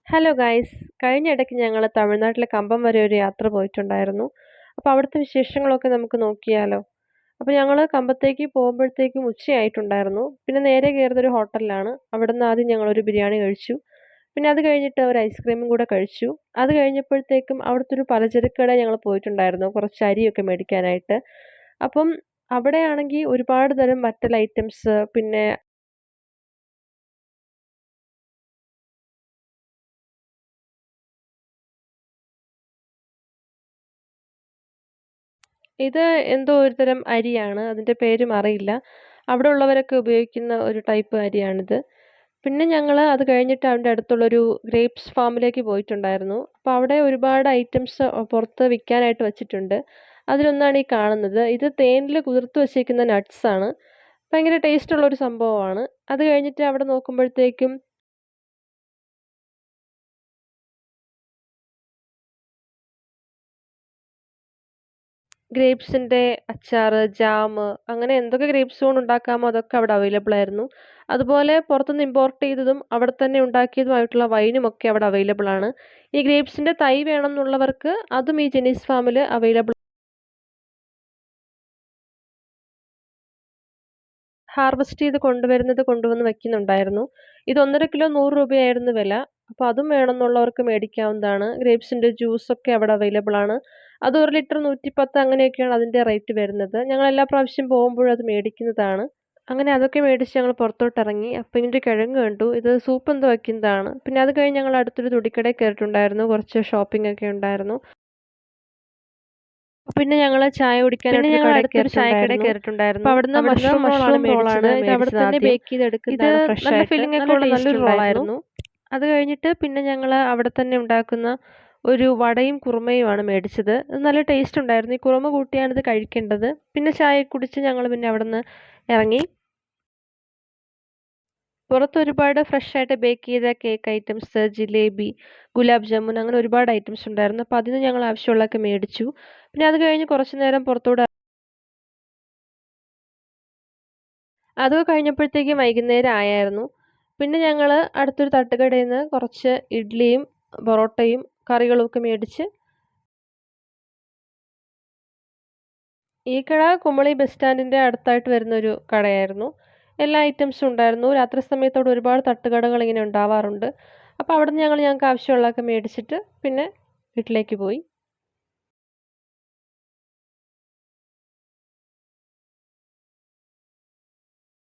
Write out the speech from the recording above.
Hello guys. കഴിഞ്ഞ ഇടയ്ക്ക് ഞങ്ങൾ തമിഴ്നാട്ടിലെ കമ്പം വരെ ഒരു യാത്ര പോയിട്ടുണ്ടായിരുന്നു. അപ്പോൾ അവിടുത്തെ വിശേഷങ്ങളൊക്കെ നമുക്ക് നോക്കിയാലോ? അപ്പോൾ ഞങ്ങൾ കമ്പത്തേക്ക് പോകുമ്പോഴത്തേക്കും ഉച്ചയായിട്ടുണ്ടായിരുന്നു. പിന്നെ നേരെ കയറുന്നത് ഒരു ഹോട്ടലിലാണ്. അവിടുന്ന് ആദ്യം ഞങ്ങളൊരു ബിരിയാണി കഴിച്ചു. പിന്നെ അത് കഴിഞ്ഞിട്ട് ഒരു ഐസ്ക്രീമും കൂടെ കഴിച്ചു. അത് കഴിഞ്ഞപ്പോഴത്തേക്കും അവിടുത്തെ ഒരു പലചരക്ക് കടയിൽ ഞങ്ങൾ പോയിട്ടുണ്ടായിരുന്നു. കുറച്ച് അരിയൊക്കെ മേടിക്കാനായിട്ട്. അപ്പം അവിടെയാണെങ്കിൽ ഒരുപാട് തരം വറ്റൽ ഐറ്റംസ്, പിന്നെ ഇത് എന്തോ ഒരുതരം അരിയാണ്. അതിന്റെ പേരും അറിയില്ല. അവിടെ ഉള്ളവരൊക്കെ ഉപയോഗിക്കുന്ന ഒരു ടൈപ്പ് അരിയാണിത്. പിന്നെ ഞങ്ങള് അത് കഴിഞ്ഞിട്ട് അതിന്റെ അടുത്തുള്ളൊരു ഗ്രേപ്സ് ഫാമിലേക്ക് പോയിട്ടുണ്ടായിരുന്നു. അപ്പൊ അവിടെ ഒരുപാട് ഐറ്റംസ് പുറത്ത് വിൽക്കാനായിട്ട് വച്ചിട്ടുണ്ട്. അതിലൊന്നാണ് ഈ കാണുന്നത്. ഇത് തേനില് കുതിർത്ത് വച്ചേക്കുന്ന നട്ട്സ് ആണ്. ഭയങ്കര ടേസ്റ്റ് ഉള്ള ഒരു സംഭവമാണ്. അത് കഴിഞ്ഞിട്ട് അവിടെ നോക്കുമ്പോഴത്തേക്കും ഗ്രേപ്സിന്റെ അച്ചാറ്, ജാമ് അങ്ങനെ എന്തൊക്കെ ഗ്രേപ്സ് കൊണ്ട് ഉണ്ടാക്കാമോ അതൊക്കെ അവിടെ അവൈലബിൾ ആയിരുന്നു. അതുപോലെ പുറത്തുനിന്ന് ഇമ്പോർട്ട് ചെയ്തതും അവിടെ തന്നെ ഉണ്ടാക്കിയതുമായിട്ടുള്ള വൈനും ഒക്കെ അവിടെ അവൈലബിൾ ആണ്. ഈ ഗ്രേപ്സിന്റെ തൈ വേണമെന്നുള്ളവർക്ക് അതും ഈ ജെനീസ് ഫാമിൽ അവൈലബിൾ. ഹാർവെസ്റ്റ് ചെയ്ത് കൊണ്ടുവരുന്നത് കൊണ്ടുവന്ന് വെക്കുന്നുണ്ടായിരുന്നു. ഇത് 1.5 കിലോ 100 രൂപയായിരുന്നു വില. അപ്പോൾ അതും വേണമെന്നുള്ളവർക്ക് മേടിക്കാവുന്നതാണ്. ഗ്രേപ്സിന്റെ ജ്യൂസ് ഒക്കെ അവിടെ അവൈലബിൾ ആണ്. അത് 1 ലിറ്റർ 110 അങ്ങനെയൊക്കെയാണ് അതിന്റെ റേറ്റ് വരുന്നത്. ഞങ്ങൾ എല്ലാ പ്രാവശ്യം പോകുമ്പോഴും അത് മേടിക്കുന്നതാണ്. അങ്ങനെ അതൊക്കെ മേടിച്ച് ഞങ്ങൾ പുറത്തോട്ടിറങ്ങി. അപ്പം ഇതിന്റെ കിഴങ്ങ് കണ്ടു. ഇത് സൂപ്പ് എന്തോ വയ്ക്കുന്നതാണ്. പിന്നെ അത് കഴിഞ്ഞ് ഞങ്ങൾ അടുത്തൊരു തുണിക്കടയിൽ കയറിയിട്ടുണ്ടായിരുന്നു. കുറച്ച് ഷോപ്പിംഗ് ഒക്കെ ഉണ്ടായിരുന്നു. പിന്നെ ഞങ്ങൾ ചായ കുടിക്കാനായിട്ട് അടുത്തൊരു ചായക്കടയിൽ കയറിയിട്ടുണ്ടായിരുന്നു. അപ്പോൾ അവിടുന്ന് മഷ്റൂം റോളാണ്. ഇത് അവിടെ തന്നെ ബേക്ക് ചെയ്തെടുക്കുന്നതാണ് ഫ്രഷ് ആയിട്ട്. ഫില്ലിംഗ് ഒക്കെ ഉള്ള നല്ലൊരു റോളായിരുന്നു. അത് കഴിഞ്ഞിട്ട് പിന്നെ ഞങ്ങൾ അവിടെ തന്നെ ഉണ്ടാക്കുന്ന ഒരു വടയും കുറുമയുമാണ് മേടിച്ചത്. അത് നല്ല ടേസ്റ്റ് ഉണ്ടായിരുന്നു. ഈ കുറുമ കൂട്ടിയാണ് ഇത് കഴിക്കേണ്ടത്. പിന്നെ ചായ കുടിച്ച് ഞങ്ങൾ പിന്നെ അവിടുന്ന് ഇറങ്ങി. പുറത്ത് ഒരുപാട് ഫ്രഷ് ആയിട്ട് ബേക്ക് ചെയ്ത കേക്ക് ഐറ്റംസ്, ജിലേബി, ഗുലാബ് ജാമുൻ അങ്ങനെ ഒരുപാട് ഐറ്റംസ് ഉണ്ടായിരുന്നു. അപ്പോൾ അതിന് ഞങ്ങൾ ആവശ്യമുള്ളതൊക്കെ മേടിച്ചു. പിന്നെ അത് കഴിഞ്ഞ് കുറച്ച് നേരം പുറത്തൂടെ അതൊക്കെ കഴിഞ്ഞപ്പോഴത്തേക്കും വൈകുന്നേരം ആയായിരുന്നു. പിന്നെ ഞങ്ങൾ അടുത്തൊരു തട്ടുകടയിൽ നിന്ന് കുറച്ച് ഇഡ്ഡലിയും പൊറോട്ടയും കറികളും ഒക്കെ മേടിച്ച്. ഈ കട കുമളി ബസ് സ്റ്റാൻഡിന്റെ അടുത്തായിട്ട് വരുന്നൊരു കടയായിരുന്നു. എല്ലാ ഐറ്റംസും ഉണ്ടായിരുന്നു. രാത്രി സമയത്തോടെ ഒരുപാട് തട്ടുകടകൾ ഇങ്ങനെ ഉണ്ടാവാറുണ്ട്. അപ്പോൾ അവിടുന്ന് ഞങ്ങൾക്ക് ആവശ്യമുള്ളതൊക്കെ മേടിച്ചിട്ട് പിന്നെ വീട്ടിലേക്ക് പോയി.